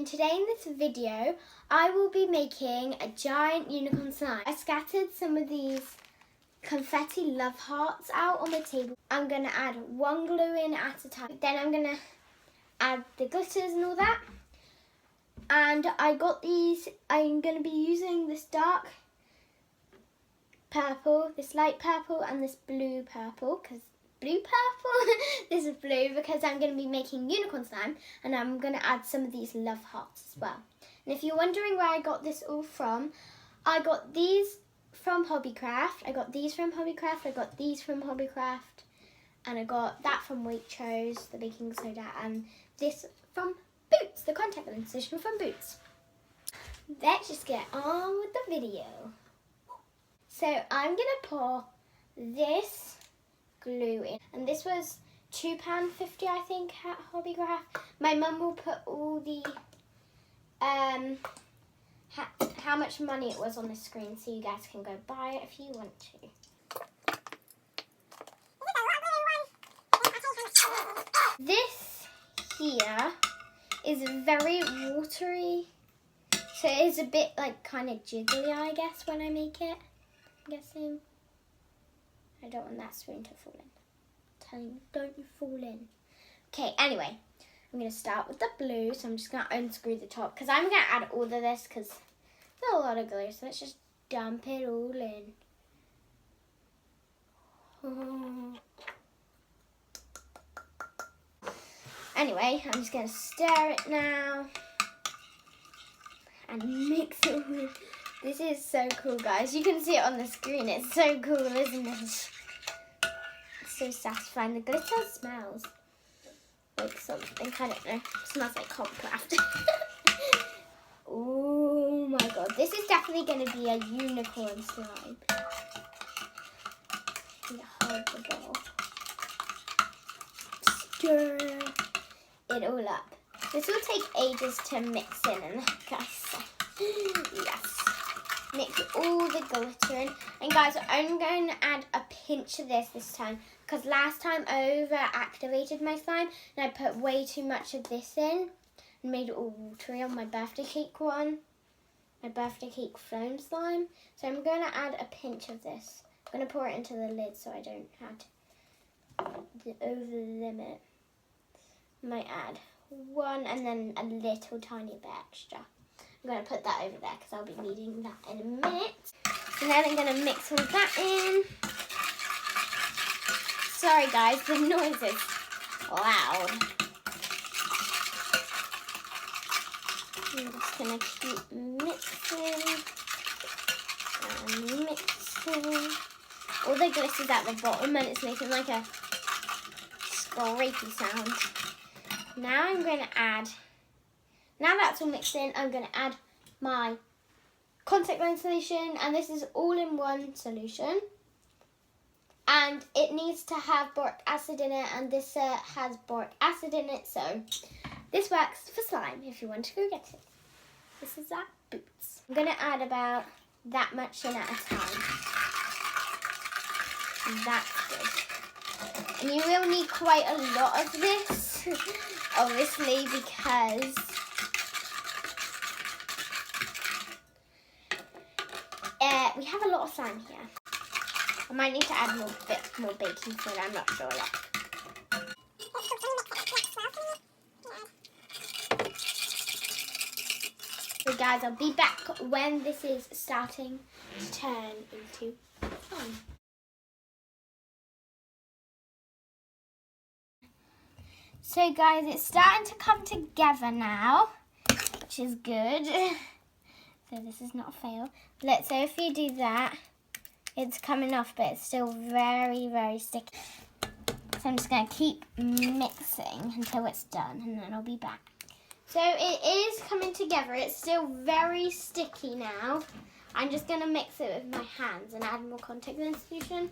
today in this video I will be making a giant unicorn slime. I scattered some of these confetti love hearts out on the table. I'm going to add one glue in at a time. Then I'm going to add the glitters and all that. And I got these, I'm going to be using this dark purple, this light purple and this blue purple, because this is blue because I'm going to be making unicorn slime, and I'm going to add some of these love hearts as well. And if you're wondering where I got this all from, I got these from Hobbycraft, I got these from Hobbycraft, I got these from Hobbycraft, and I got that from Waitrose, the baking soda, and this from Boots, the contact lens solution from Boots. Let's just get on with the video. So I'm going to pour this glue in, and this was £2.50 I think at Hobbycraft. My mum will put all the how much money it was on the screen, so you guys can go buy it if you want to. This here is very watery, so it is a bit like kind of jiggly, I guess, when I make it. I'm guessing. I don't want that spoon to fall in. I'm telling you, don't you fall in. Okay, anyway, I'm going to start with the blue, so I'm just going to unscrew the top, because I'm going to add all of this, because there's a lot of glue, so let's just dump it all in. Anyway, I'm just going to stir it now, and mix it with. This is so cool, guys. You can see it on the screen. It's so cool, isn't it? It's so satisfying. The glitter smells like something. I don't know. It smells like Hobbycraft. Oh my god. This is definitely going to be a unicorn slime. Hold the ball. Stir it all up. This will take ages to mix in, and like I said, yes. Mix all the glitter in. And guys, I'm going to add a pinch of this time, because last time I over-activated my slime and I put way too much of this in and made it all watery on my birthday cake one. My birthday cake foam slime. So I'm going to add a pinch of this. I'm going to pour it into the lid so I don't have to over-limit. I might add one and then a little tiny bit extra. I'm going to put that over there because I'll be needing that in a minute. And then I'm going to mix all that in. Sorry guys, the noise is loud. I'm just going to keep mixing and mixing. All the glitter's at the bottom and it's making like a scrapey sound. Now I'm going to add, now that's all mixed in, I'm going to add my contact lens solution, and this is all-in-one solution. And it needs to have boric acid in it, and this has boric acid in it, so this works for slime if you want to go get it. This is at Boots. I'm going to add about that much in at a time. That's good. And you will need quite a lot of this, obviously, because we have a lot of slime here. I might need to add a bit more baking soda, I'm not sure yet. So guys, I'll be back when this is starting to turn into slime. So guys, it's starting to come together now, which is good. So this is not a fail. Let's say if you do that, it's coming off, but it's still very, very sticky. So I'm just going to keep mixing until it's done, and then I'll be back. So it is coming together. It's still very sticky now. I'm just going to mix it with my hands and add more contact lens solution.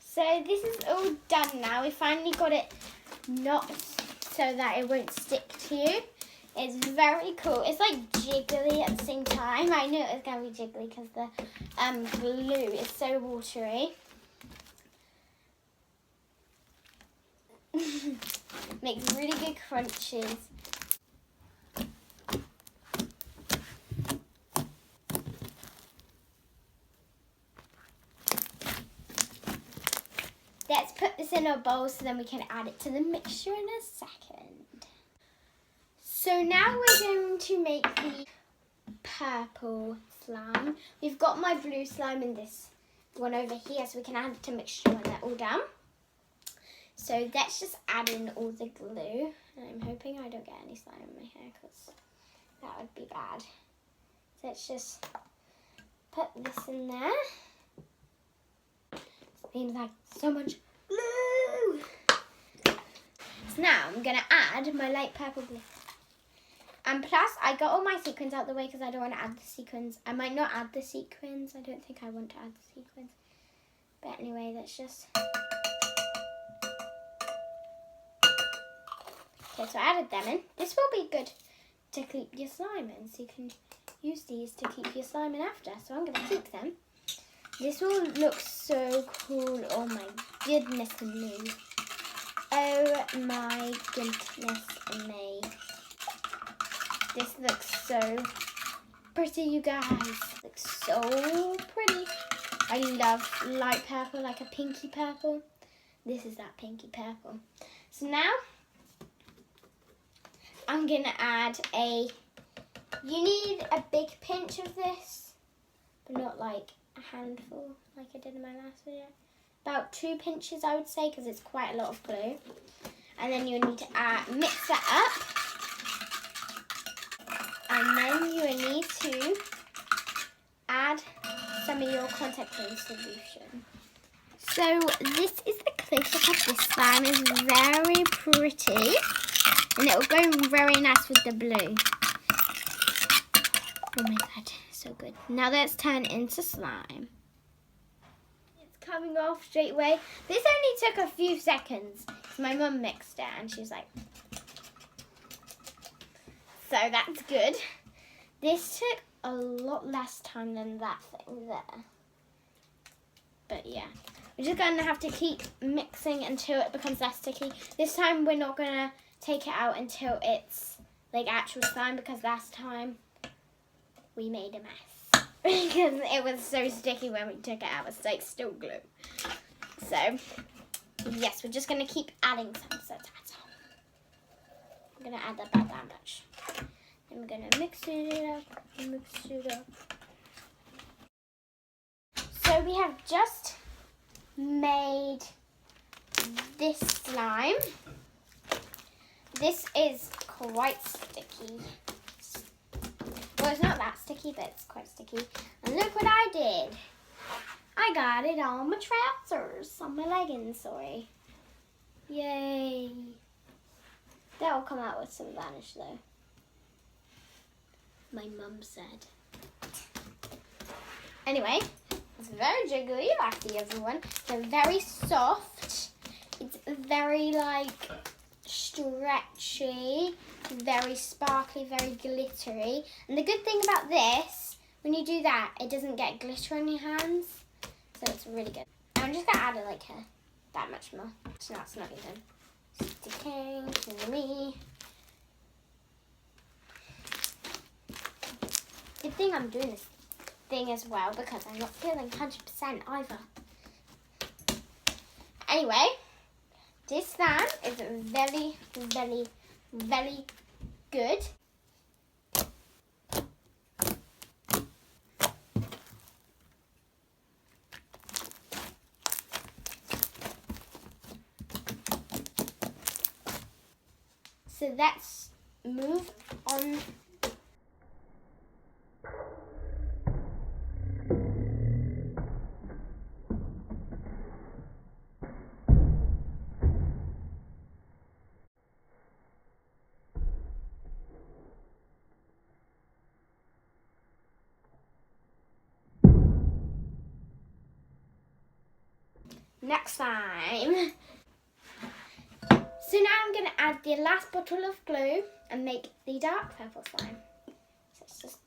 So this is all done now. We finally got it not so that it won't stick to you. It's very cool. It's like jiggly at the same time. I knew it was going to be jiggly because the glue is so watery. Makes really good crunches. Let's put this in a bowl so then we can add it to the mixture in a second. So now we're going to make the purple slime. We've got my blue slime in this one over here, so we can add it to mixture when they're all done. So let's just add in all the glue. And I'm hoping I don't get any slime in my hair because that would be bad. So let's just put this in there. Seems like so much glue. So now I'm going to add my light purple glue. And plus, I got all my sequins out the way because I don't want to add the sequins. I might not add the sequins. I don't think I want to add the sequins. But anyway, let's just... Okay, so I added them in. This will be good to keep your slime in. So you can use these to keep your slime in after. So I'm going to keep them. This will look so cool. Oh my goodness me. Oh my goodness me. This looks so pretty, you guys. Looks so pretty. I love light purple, like a pinky purple. This is that pinky purple. So now, I'm going to add you need a big pinch of this, but not like a handful like I did in my last video. About 2 pinches, I would say, because it's quite a lot of glue. And then you need to mix that up. And then you need to add some of your contact lens solution. So this is the close-up of this slime. It's very pretty. And it will go very nice with the blue. Oh my god, so good. Now let's turn into slime. It's coming off straight away. This only took a few seconds. My mum mixed it and she was like... So that's good. This took a lot less time than that thing there. But yeah, we're just going to have to keep mixing until it becomes less sticky. This time we're not going to take it out until it's like actual slime because last time we made a mess. Because it was so sticky when we took it out. It's like still glue. So, yes, we're just going to keep adding some. So that's all. I'm going to add about that much. Then we're going to mix it up, So we have just made this slime. This is quite sticky. Well, it's not that sticky, but it's quite sticky. And look what I did. I got it on my trousers, on my leggings, sorry. Yay. That will come out with some vanish though. My mum said. Anyway, it's very jiggly like the other one. They're very soft. It's very like stretchy, very sparkly, very glittery. And the good thing about this, when you do that, it doesn't get glitter on your hands. So it's really good. I'm just gonna add it like that much more. So now it's not even sticking to me. Good thing I'm doing this thing as well because I'm not feeling 100% either. Anyway, this slime is very, very, very good. So let's move on. Next time. So now I'm going to add the last bottle of glue and make the dark purple slime. So let's just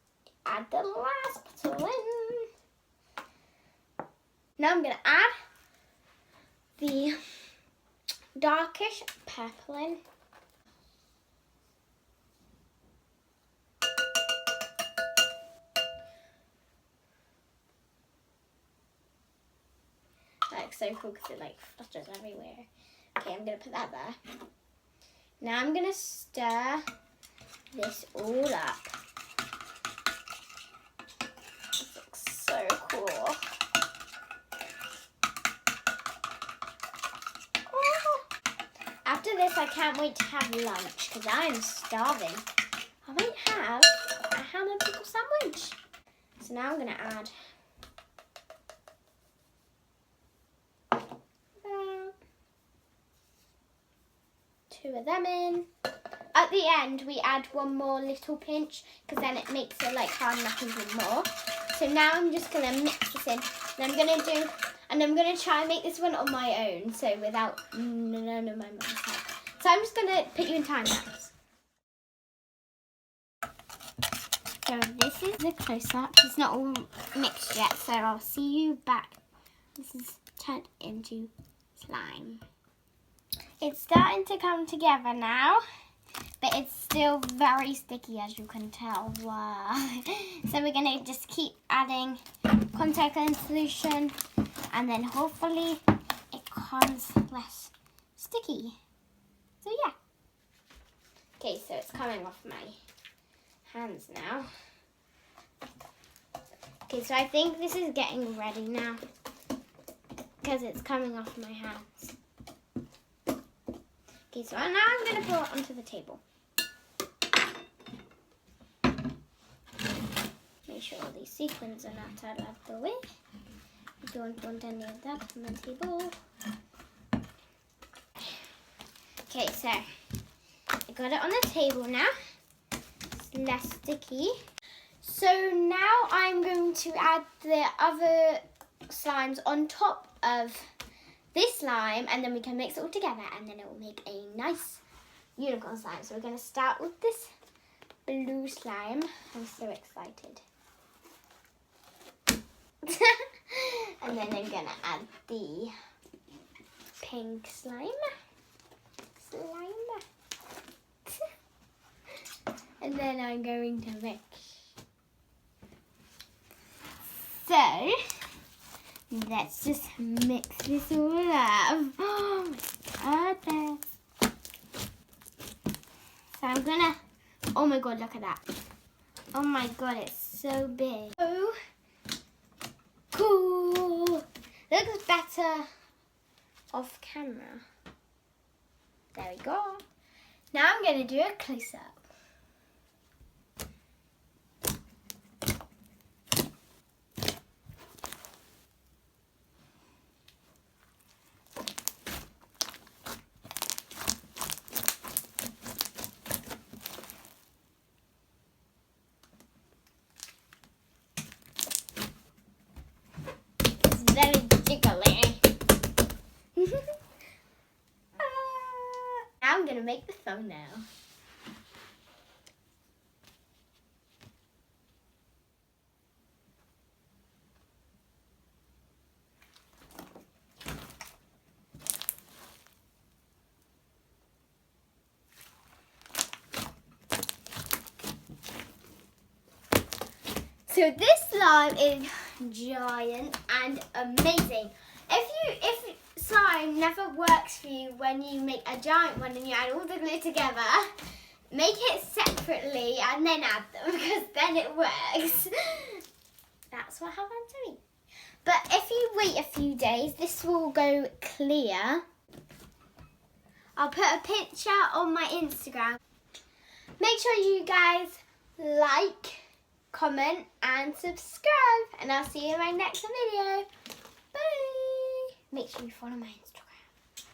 add the last bottle in. Now I'm going to add the darkish purpling. Like so cool because it like flutters everywhere. Okay, I'm gonna put that there. Now I'm gonna stir this all up. This looks so cool. Oh. After this, I can't wait to have lunch because I am starving. I might have a ham and pickle sandwich. So now I'm gonna add two of them in. At the end, we add one more little pinch because then it makes it like harden up even more. So now I'm just gonna mix this in, and I'm gonna try and make this one on my own, so without none of my mum's help. So I'm just gonna put you in time lapse. So this is the close-up. It's not all mixed yet, so I'll see you back. This is turned into slime. It's starting to come together now, but it's still very sticky, as you can tell. Wow. So we're going to just keep adding contact lens solution, and then hopefully it comes less sticky. So yeah. Okay, so it's coming off my hands now. Okay, so I think this is getting ready now because it's coming off my hands. Okay, so now I'm going to pour it onto the table. Make sure all these sequins are not out of the way. We don't want any of that on the table. Okay, so I got it on the table now. It's less sticky. So now I'm going to add the other slimes on top of this slime, and then we can mix it all together, and then it will make a nice unicorn slime. So we're going to start with this blue slime. I'm so excited. And then I'm going to add the pink slime. And then I'm going to mix. So let's just mix this all up. Oh my god. So I'm gonna, oh my god, look at that. Oh my god, it's so big. Oh, cool. Looks better off camera. There we go. Now I'm gonna do a close up. Very jiggly. Now I'm gonna make the thumbnail. So this slime is giant and amazing. If slime never works for you when you make a giant one and you add all the glue together, make it separately and then add them, because then it works. That's what happened to me. But if you wait a few days, this will go clear. I'll put a picture on my Instagram. Make sure you guys like, comment and subscribe, and I'll see you in my next video. Bye. Make sure you follow my Instagram.